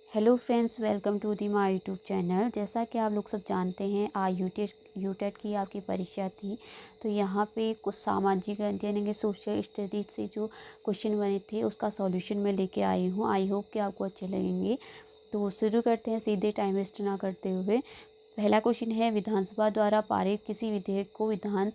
Hello friends, welcome to the my YouTube channel. जैसा कि आप लोग सब जानते हैं, आज यूटेट की आपकी परीक्षा थी। तो यहाँ पे कुछ सामाजिक अध्ययन यानी कि सोशल स्टडीज से जो क्वेश्चन बने थे उसका सॉल्यूशन मैं लेके आई हूँ। आई होप कि आपको अच्छे लगेंगे। तो शुरू करते हैं सीधे, टाइम वेस्ट ना करते हुए। पहला क्वेश्चन है, विधानसभा द्वारा पारित किसी विधेयक को विधान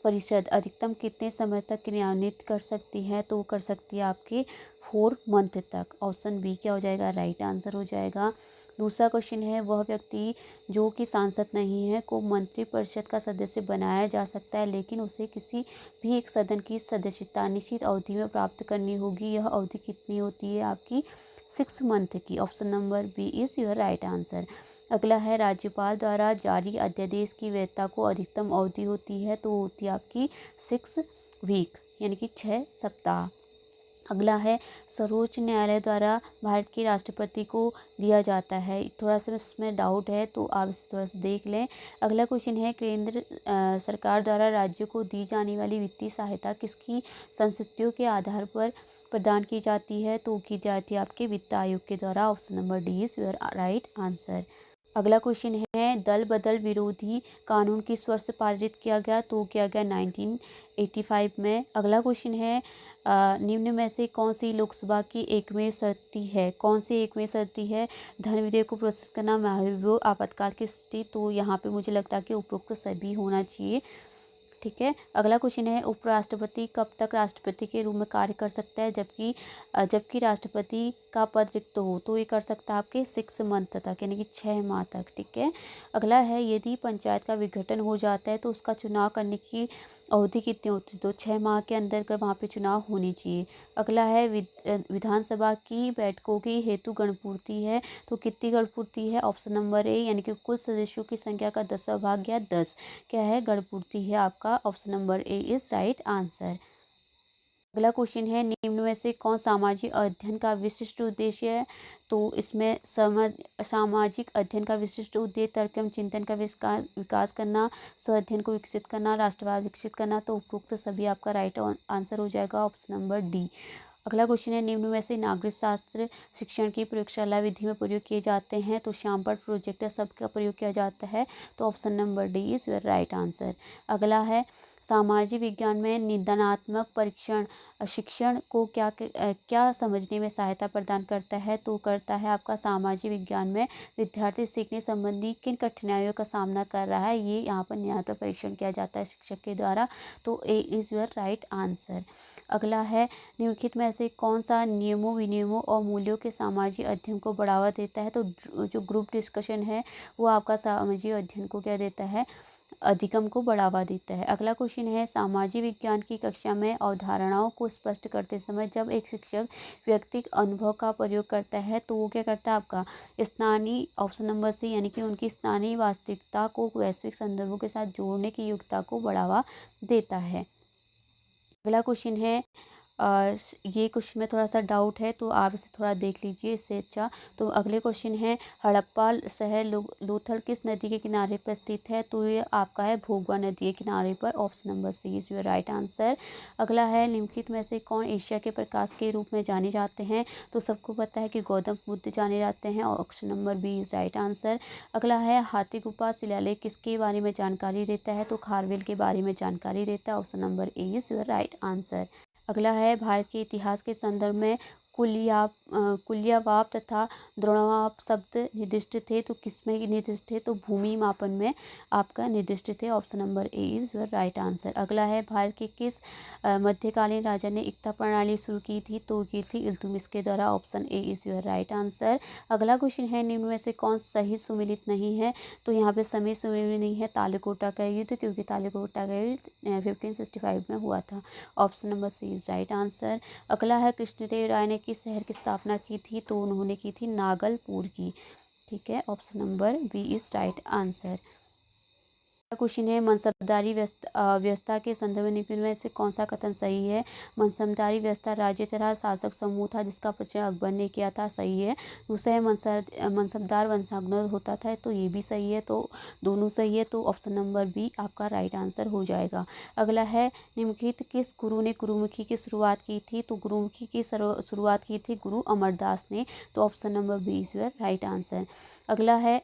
परिषद अधिकतम कितने समय तक क्रियान्वित कर सकती है? तो वो कर सकती है आपके 4 मंथ तक। ऑप्शन बी क्या हो जाएगा? राइट आंसर हो जाएगा। दूसरा क्वेश्चन है, वह व्यक्ति जो कि सांसद नहीं है को मंत्रिपरिषद का सदस्य बनाया जा सकता है, लेकिन उसे किसी भी एक सदन की सदस्यता निश्चित अवधि में प्राप्त करनी होगी। यह अवधि कितनी होती है? आपकी 6 मंथ की। Option number B is your right answer. अगला है, राज्यपाल द्वारा जारी अध्यादेश की वैधता को अधिकतम अवधि होती है, तो होती है आपकी 6 वीक यानी कि 6 सप्ताह। अगला है, सर्वोच्च न्यायालय द्वारा भारत के राष्ट्रपति को दिया जाता है। थोड़ा सा इसमें डाउट है तो आप इसे थोड़ा सा देख लें। अगला क्वेश्चन है, केंद्र सरकार द्वारा राज्यों को दी जाने वाली वित्तीय सहायता किसकी संस्तुतियों के आधार पर प्रदान की जाती है? तो की जाती है आपके वित्त आयोग के द्वारा। Option number D is your right answer. अगला क्वेश्चन है, दल बदल विरोधी कानून किस वर्ष पारित किया गया? तो किया गया 1985 में। अगला क्वेश्चन है, निम्न में से कौन सी लोकसभा की एकमेव शर्ती है? कौन सी एकमेव शर्ती है? धन विधेयक को प्रस्तुत करना, महाभियोग, आपातकाल की स्थिति। तो यहाँ पे मुझे लगता है कि उपरोक्त सभी होना चाहिए। ठीक है। अगला क्वेश्चन है, उपराष्ट्रपति कब तक राष्ट्रपति के रूप में कार्य कर सकता है जबकि राष्ट्रपति का पद रिक्त हो? तो ये कर सकता है आपके 6 मंथ तक यानी कि 6 माह तक। ठीक है। अगला है, यदि पंचायत का विघटन हो जाता है तो उसका चुनाव करने की अवधि कितनी होती है? तो 6 माह के अंदर कर वहाँ पे चुनाव होनी चाहिए। अगला है, विधानसभा की बैठकों की हेतु गणपूर्ति है, तो कितनी गणपूर्ति है? ऑप्शन नंबर ए यानी कि कुल सदस्यों की संख्या का 10वां भाग या 10 क्या है? गणपूर्ति है आपका। Option number A is right answer. अगला क्वेश्चन है, निम्न में से कौन सामाजिक अध्ययन का विशिष्ट उद्देश्य है? तो इसमें सामाजिक अध्ययन का विशिष्ट उद्देश्य तर्क एवं चिंतन का विकास करना, स्व अध्ययन को विकसित करना, राष्ट्रवाद विकसित करना। तो उपरोक्त सभी आपका राइट आंसर हो जाएगा। Option number D. अगला क्वेश्चन है, निम्न में से नागरिक शास्त्र शिक्षण की प्रयोगशाला विधि में प्रयोग किए जाते हैं? तो श्यामपट प्रोजेक्टर शब्द का प्रयोग किया जाता है। तो option number D is your right answer. अगला है, सामाजिक विज्ञान में निदानात्मक परीक्षण शिक्षण को क्या समझने में सहायता प्रदान करता है? तो करता है आपका सामाजिक विज्ञान में विद्यार्थी सीखने संबंधी किन कठिनाइयों का सामना कर रहा है, ये यहाँ पर निदानात्मक परीक्षण किया जाता है शिक्षक के द्वारा। तो A is your right answer. अगला है, निम्नलिखित में से कौन सा नियमों विनियमों और मूल्यों के सामाजिक अध्ययन को बढ़ावा देता है? तो जो ग्रुप डिस्कशन है वो आपका सामाजिक अध्ययन को क्या देता है? अधिगम को बढ़ावा देता है। अगला क्वेश्चन है, सामाजिक विज्ञान की कक्षा में अवधारणाओं को स्पष्ट करते समय जब एक शिक्षक व्यक्तिगत अनुभव का प्रयोग करता है तो वो क्या करता है? आपका स्थानीय, ऑप्शन नंबर सी यानी कि उनकी स्थानीय वास्तविकता को वैश्विक संदर्भों के साथ जोड़ने की योग्यता को बढ़ावा देता है। अगला क्वेश्चन है, ये क्वेश्चन में थोड़ा सा डाउट है तो आप इसे थोड़ा देख लीजिए इससे अच्छा। तो अगले क्वेश्चन है, हड़प्पा शहर लोथल किस नदी के किनारे पर स्थित है? तो ये आपका है भोगवा नदी के किनारे पर। Option number C is your right answer. अगला है, निम्नलिखित में से कौन एशिया के प्रकाश के रूप में जाने जाते हैं? तो सबको पता है कि गौतम बुद्ध जाने जाते हैं। Option number B is right answer. अगला है, हाथी गुफा शिलालेख किसके बारे में जानकारी देता है? तो खारवेल के बारे में जानकारी देता है। Option number A is your right answer. अगला है, भारत के इतिहास के संदर्भ में कुलियावाप तथा द्रोणावाप शब्द निर्दिष्ट थे, तो किसमें निर्दिष्ट थे? तो भूमि मापन में आपका निर्दिष्ट थे। Option number A is your right answer. अगला है, भारत के किस मध्यकालीन राजा ने एकता प्रणाली शुरू की थी? तो की थी इल्तुतमिश के द्वारा। Option A is your right answer. अगला क्वेश्चन है, निम्न में से कौन सही सुमेलित नहीं है? तो यहाँ पे समय सुमेलित नहीं है तालिकोटा का युद्ध, क्योंकि तालिकोटा का युद्ध 1565 में हुआ था। Option number C is right answer. अगला है, कृष्णदेव राय ने किस शहर की स्थापना की थी? तो उन्होंने की थी नागलपुर की। ठीक है। Option number B is right answer. Question है मनसबदारी व्यवस्था के संदर्भ में निम्न में से कौन सा कथन सही है। मनसबदारी व्यवस्था राज्य तथा शासक समूह था जिसका प्रचलन अकबर ने किया था, सही है। दूसरा है मनसबदार वंशानुगत होता था, तो ये भी सही है। तो दोनों सही है, तो ऑप्शन नंबर बी आपका राइट आंसर हो जाएगा। अगला है निम्नलिखित किस गुरु ने गुरुमुखी की शुरुआत की थी। तो गुरुमुखी की शुरुआत की थी गुरु अमरदास ने, तो option number B is your right answer. अगला है,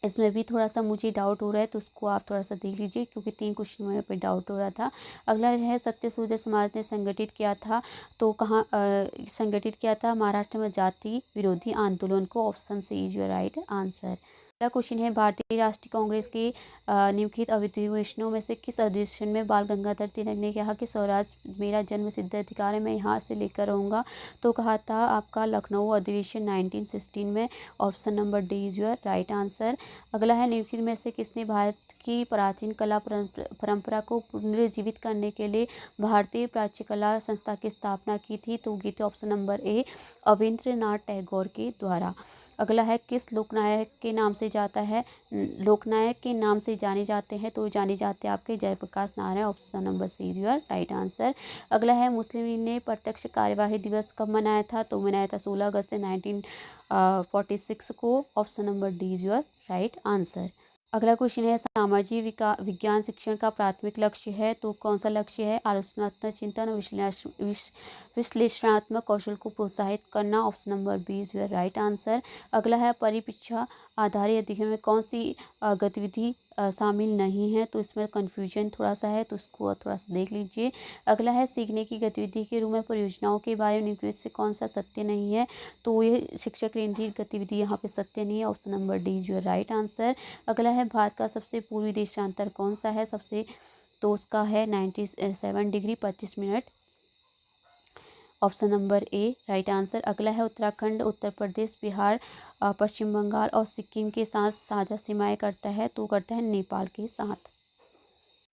इसमें भी थोड़ा सा मुझे डाउट हो रहा है, तो उसको आप थोड़ा सा देख लीजिए क्योंकि 3 क्वेश्चन में पे डाउट हो रहा था। अगला है सत्य सूर्य समाज ने संगठित किया था, तो कहाँ संगठित किया था। महाराष्ट्र में जाति विरोधी आंदोलन को, option C is your right answer. अगला क्वेश्चन है भारतीय राष्ट्रीय कांग्रेस के निम्नलिखित अधिवेशनों में से किस अधिवेशन में बाल गंगाधर तिलक ने कहा कि स्वराज मेरा जन्म सिद्ध अधिकार है, मैं यहाँ से लेकर रहूँगा। तो कहा था आपका लखनऊ अधिवेशन 1916 में, option number D is your right answer. अगला है निम्नलिखित में से किसने भारत की प्राचीन कला परंपरा को पुनर्जीवित करने के लिए भारतीय प्राच्य कला संस्था की स्थापना की थी। तो ये थे ऑप्शन नंबर ए अविंद्रनाथ टैगोर के द्वारा। अगला है किस लोकनायक के नाम से जाता है, लोकनायक के नाम से जाने जाते हैं। तो जाने जाते हैं आपके Jayaprakash Narayan, option number C is your right answer. अगला है मुस्लिम लीग ने प्रत्यक्ष कार्यवाही दिवस कब मनाया था। तो मनाया था 16 अगस्त 1946 को, option number D is your right answer. अगला क्वेश्चन है सामाजिक विज्ञान शिक्षण का प्राथमिक लक्ष्य है। तो कौन सा लक्ष्य है। आलोचनात्मक चिंतन और विश्लेषणात्मक कौशल को प्रोत्साहित करना, option number B is your right answer. अगला है परिपरीक्षा आधारित अध्ययन में कौन सी गतिविधि शामिल नहीं है। तो इसमें कन्फ्यूजन थोड़ा सा है, तो उसको थोड़ा सा देख लीजिए। अगला है सीखने की गतिविधि के रूप में परियोजनाओं के बारे में निम्नलिखित से कौन सा सत्य नहीं है। तो ये शिक्षक केंद्रित गतिविधि यहाँ पे सत्य नहीं है, option number D is your right answer. अगला है भारत का सबसे पूर्वी देशांतर कौन सा है सबसे, तो उसका है 97 degree 25 minute, option number A right answer. अगला है उत्तराखंड उत्तर प्रदेश बिहार पश्चिम बंगाल और सिक्किम के साथ साझा सीमाएं करता है। तो करता है नेपाल के साथ।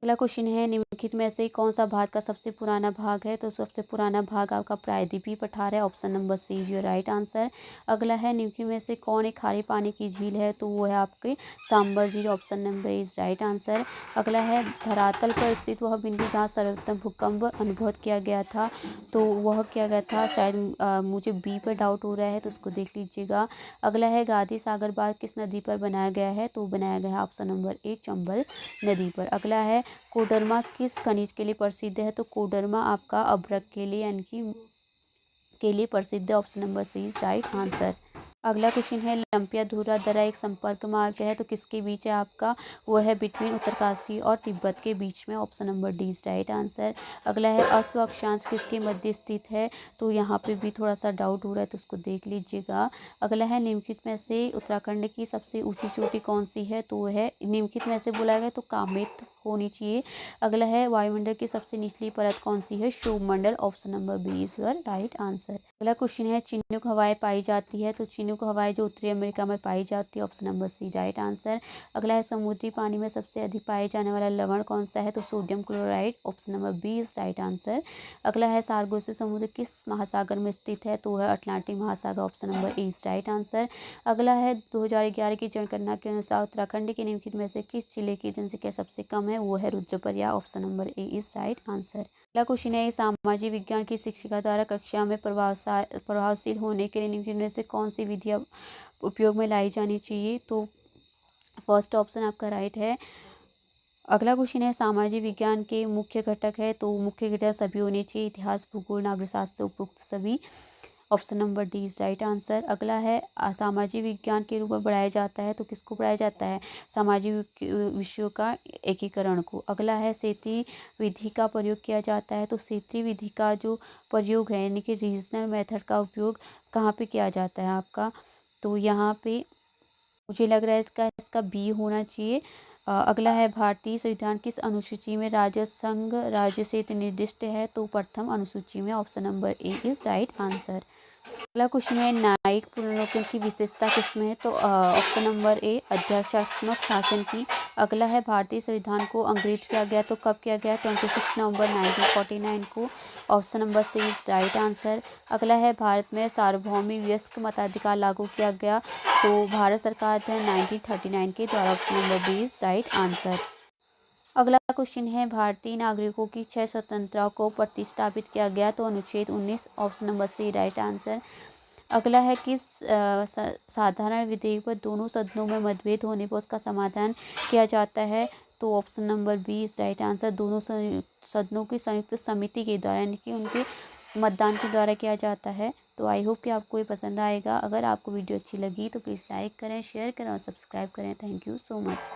अगला क्वेश्चन है निम्नलिखित में से कौन सा भारत का सबसे पुराना भाग है। तो सबसे पुराना भाग आपका प्रायद्वीपीय पठार है, option number C is your right answer. अगला है निम्नलिखित में से कौन एक खारे पानी की झील है। तो वो है आपके सांबर झील, option number is right answer. अगला है धरातल पर स्थित वह बिंदु जहाँ सर्वप्रथम भूकंप अनुभव किया गया था। तो वह किया गया था, शायद मुझे बी पर डाउट हो रहा है, तो उसको देख लीजिएगा। अगला है गांधी सागर बांध किस नदी पर बनाया गया है। तो बनाया गया है ऑप्शन नंबर ए चंबल नदी पर। अगला है कोडरमा किस खनिज के लिए प्रसिद्ध है। तो कोडरमा आपका अभ्रक के लिए यानी कि के लिए प्रसिद्ध है, option number C is right answer. अगला क्वेश्चन है लंपिया धूरा दर्रा एक संपर्क मार्ग है, तो किसके बीच है आपका, वो है बिटवीन उत्तरकाशी और तिब्बत के बीच में, option number D is right answer. अगला है अश्व अक्षांश किसके मध्य स्थित है। तो यहाँ पे भी थोड़ा सा डाउट हो रहा है, तो उसको देख लीजिएगा। अगला है निम्नलिखित में से उत्तराखंड की सबसे ऊंची चोटी कौन सी है। तो वो है निम्नलिखित में से बोला गया तो कामेत होनी चाहिए। अगला है वायुमंडल की सबसे निचली परत कौन सी है, क्षोभमंडल, option number B is your right answer. अगला क्वेश्चन है चिन्नुक हवाएं पाई जाती है। तो चिन्नुक हवाएं जो उत्तरी अमेरिका में पाई जाती है, option number C right answer. अगला है समुद्री पानी में सबसे अधिक पाए जाने वाला लवण कौन सा है। तो sodium chloride, option number B is right answer. अगला है सार्गोसी समुद्र किस महासागर में स्थित है। तो है अटलांटिक महासागर, option number A is right answer. अगला है 2011 की जनगणना के अनुसार उत्तराखंड के निम्नलिखित में से किस जिले की जनसंख्या सबसे कम है। वो है Rudraprayag, option number A is right answer. अगला क्वेश्चन है सामाजिक विज्ञान की शिक्षिका द्वारा कक्षा में प्रभावशील होने के लिए निम्नलिखित में से कौन सी विधियाँ उपयोग में लाई जानी चाहिए। तो फर्स्ट ऑप्शन आपका राइट है। अगला क्वेश्चन है सामाजिक विज्ञान के मुख्य घटक है। तो मुख्य घटक सभी होने चाहिए, इतिहास भूगोल नागरिक शास्त्र उपरोक्त सभी, option number D is right answer. अगला है सामाजिक विज्ञान के रूप में पढ़ाया जाता है। तो किसको पढ़ाया जाता है, सामाजिक विषयों का एकीकरण को। अगला है सेती विधि का प्रयोग किया जाता है। तो सेती विधि का जो प्रयोग है यानी कि रीजनल मेथड का उपयोग कहाँ पे किया जाता है आपका। तो यहाँ पे मुझे लग रहा है इसका बी होना चाहिए। अगला है भारतीय संविधान किस अनुसूची में राज्य संघ राज्य से निर्दिष्ट है। तो प्रथम अनुसूची में, option number A is right answer. अगला क्वेश्चन है न्यायिक पुनर्विलोकन की विशेषता किसमें है। तो ऑप्शन नंबर ए अध्यादेशात्मक शासन की। अगला है भारतीय संविधान को अंग्रेज किया गया, तो कब किया गया, 26 नवंबर 1949 को, option number C is right answer. अगला है भारत में सार्वभौमिक वयस्क मताधिकार लागू किया गया, तो भारत सरकार अध्ययन 1939 के द्वारा, option number B is right answer. अगला क्वेश्चन है, भारतीय नागरिकों की 6 स्वतंत्रता को प्रतिस्थापित किया गया, तो अनुच्छेद 19 option number C right answer. अगला है कि साधारण विधेयक पर दोनों सदनों में मतभेद होने पर उसका समाधान किया जाता है, तो option number B is right answer. दोनों सदनों की संयुक्त समिति के द्वारा यानी कि उनके मतदान के द्वारा किया जाता है। तो आई होप कि आपको ये पसंद आएगा। अगर आपको वीडियो अच्छी लगी तो प्लीज़ लाइक करें, शेयर करें और सब्सक्राइब करें। Thank you so much.